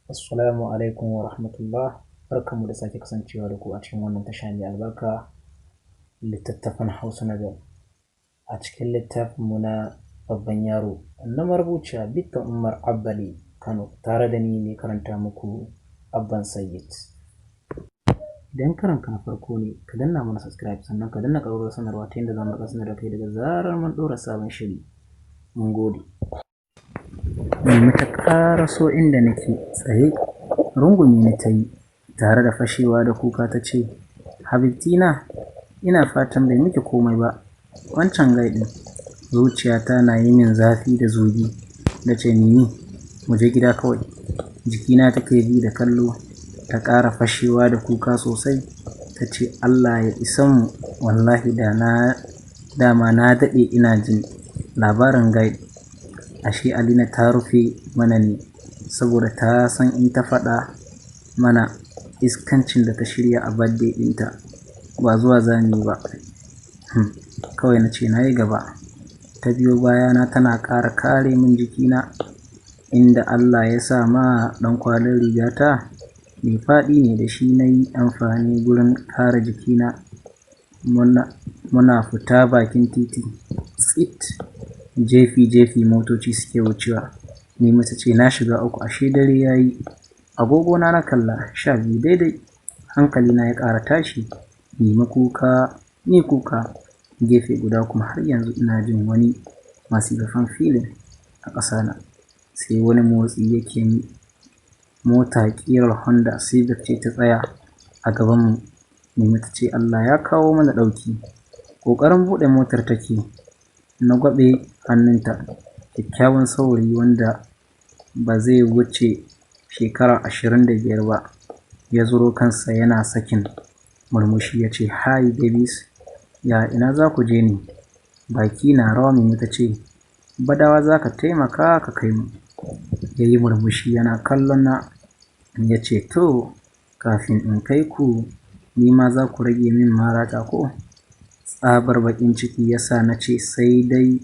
Assalamu alaikum wa rahmatullah. Barkanmu da sake kasancewa da ku a cikin wannan tasha mai albarka littattafan Hausa Nobel. A cikin littafinmu na babban yaro na marubuciya Binta Umar Abbali Kano tare da ni mai karanta muku Abban Sayyid. Idan karanka na farko ne ka danna mana subscribe sannan ka danna ƙararrawar sanarwa ta yadda za mu riƙa sanar da kai daga zarar mun ɗora sabon shiri. Mun gode. Nemi ta ƙaraso inda nake tsaye, rungumi na ta yi tare da fashewa da kuka ta ce, Habibtina, ina fatan bai miki komai ba, wancan gaidin. Zuciyata na yi min zafi da zugi, da ce Mimi, mu je gida kawai. Jikina take bi da kallo, ta ƙara fashewa da kuka sosai, ta ce Allah ya isan mu, wallahi dama na daɗe ina jin labarin gaid. Ashe Alina ta rufe mana ne saboda ta san in ta faɗa mana iskancin da ta shirya a birthday ɗinta ba zuwa zani ba. Kawai na ce na yi gaba. Ta biyo bayana tana ƙara kare min jikina, inda Allah ya sa ma ɗan kwalin rigata mai faɗi ne da shi na yi amfani gurin kare jikina. Muna fita bakin titi, tsit, jefi motoci suke wucewa. Ni mace ce na shiga uku, ashe dare ya yi. Agogona na kalla 12 daidai. Hankalina ya ƙara tashi, ni kuka. Gefe guda kuma har yanzu ina jin wani masifafan filin a ƙasana. Sai wani motsi yake mi. Mota ƙirar Honda Civic ce ta tsaya a gabanmu. Ni mace ce Allah ya kawo mana ɗauki. Ƙoƙarin buɗe motar take. Na gwaɓe hannunta. Kyakkyawan saurayi wanda ba zai wuce shekara 25 ba ya zuro kansa yana sakin murmushi ya ce, Hi babies, ya ina za ku je ne? Baki na rawa. Mimi ta ce, Badawa za ka taimaka ka kai mu. Ya yi murmushi yana kallon na ya ce, to kafin in kai ku ni ma za ku rage min marata ko? Tsabar baƙin ciki ya sa na ce, sai dai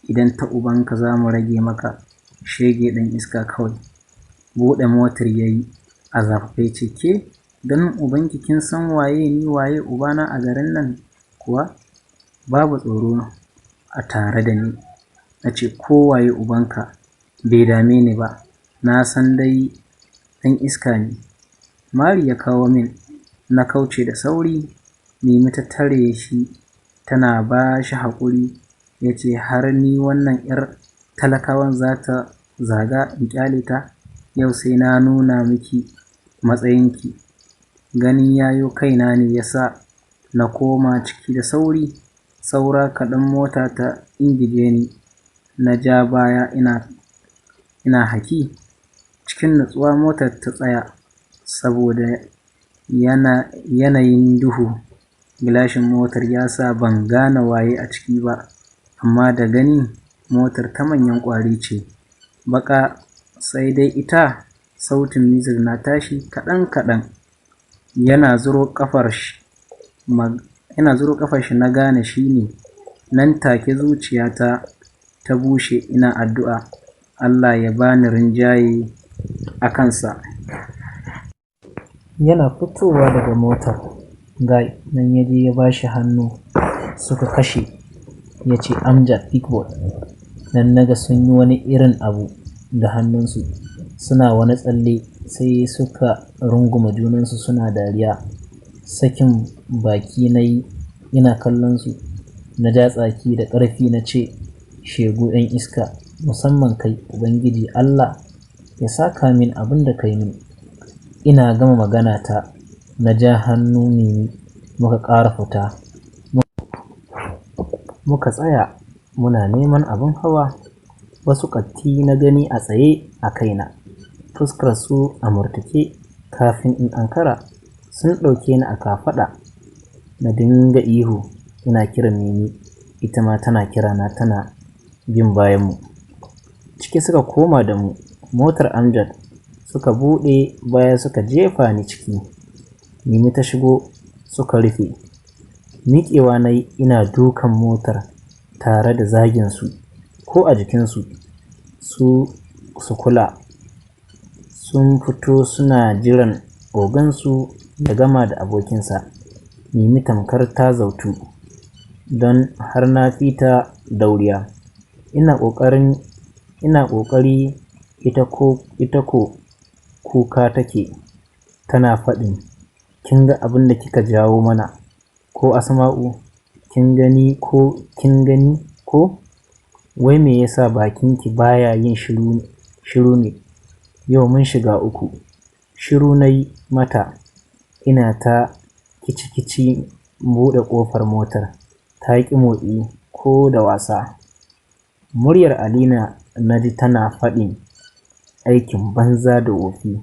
idan ta ubanka za mu rage maka, shege ɗan iska kawai. Buɗe motar ya yi a zafafe ce, ke don ubanki kin san waye ni waye ubana a garin nan kuwa? Babu tsoro a tare da ni. Na ce, ko waye ubanka bai dame ni ba, na san dai ɗan iska ne. Mari ya kawo min, na kauce da sauri. Mimi ta tare shi tana ba shi haƙuri. Ya ce, har ni wannan 'yar talakawan za ta zaga in ƙyale ta? Yau sai na nuna miki matsayinki. Ganin yayo kaina ne ya sa na koma ciki da sauri. Saura kaɗan mota ta ingije ni. Na ja baya ina haki. Cikin nutsuwa motar ta tsaya saboda yanayin duhu. Gilashin motar ya sa ban gane waye a ciki ba, amma da gani motar ta manyan ƙwari ce. Baƙa sai dai ita sautin music na tashi kaɗan-kaɗan. Yana zuro ƙafar shi na gane shi ne. Nan take zuciyata ta bushe ina addu'a Allah ya bani rinjaye a kansa. Yana fitowa daga motar, Guy nan ya je ya ba shi hannu suka kashe. Ya ce, Amjad big boy. Nan naga sun yi wani irin abu da hannunsu, suna wani tsalle sai suka runguma junansu suna dariya. Sakin baki na yi ina kallon su. Na ja tsaki da ƙarfi na ce, shegu 'yan iska, musamman kai, Ubangiji Allah ya saka min abin da kai min. Ina gama magana ta na ja hannu Mimi muka ƙara fita. Muka tsaya muna neman abin hawa. Wasu ƙatti na gani a tsaye a kaina, fuskar su a murtuke. Kafin in ankara sun ɗauke ni a kafaɗa. Na dinga ihu ina kiran Mimi, ita ma tana kirana tana bin bayanmu. Ciki suka koma da mu. Motar Amjad suka buɗe baya suka jefa ni ciki. Mimi ta shigo suka rufe. Miƙewa na yi ina dukan motar tare da zaginsu ko a jikinsu su kula sun fito suna jiran ogansu ya gama da abokinsa. Mimi tamkar ta zautu don har na fita dauriya. Ina ƙoƙari ita ko kuka take tana faɗin, kin ga abin da kika jawo mana ko Asma'u, kin gani ko? Wai me yasa bakinki baya yin shiru ne? Yau mun shiga uku. Shiru na yi mata, ina ta kici buɗe ƙofar motar, ta ƙi motsi ko da wasa. Muryar Alina na ji tana faɗin, aikin banza da wofi.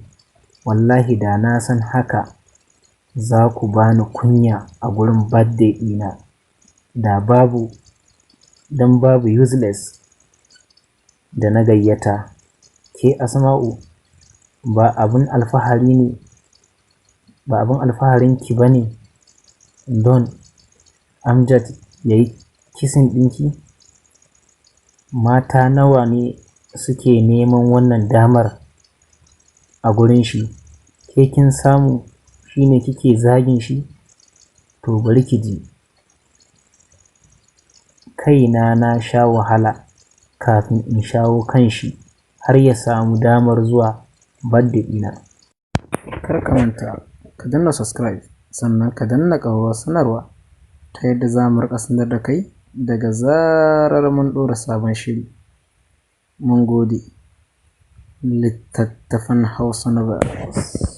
Wallahi da na san haka za ku bani kunya a gurin birthday ɗina, babu useless da na gayyata. Ke Asma'u ba abin alfaharinki ba ne don Amjad ya yi kissing ɗinki? Mata nawa ne suke neman wannan damar a gurin shi, ke kin samu shi ne kike zagin shi? To bari ki ji, kaina na sha wahala kafin in shawo kan shi har ya samu damar zuwa birthday ɗina. Kar ka manta ka danna subscribe sannan ka danna ƙararrawar sanarwa ta yadda za mu riƙa sanar da kai daga zarar mun ɗora sabon shiri. Mun gode. Littattafan Hausa Novels.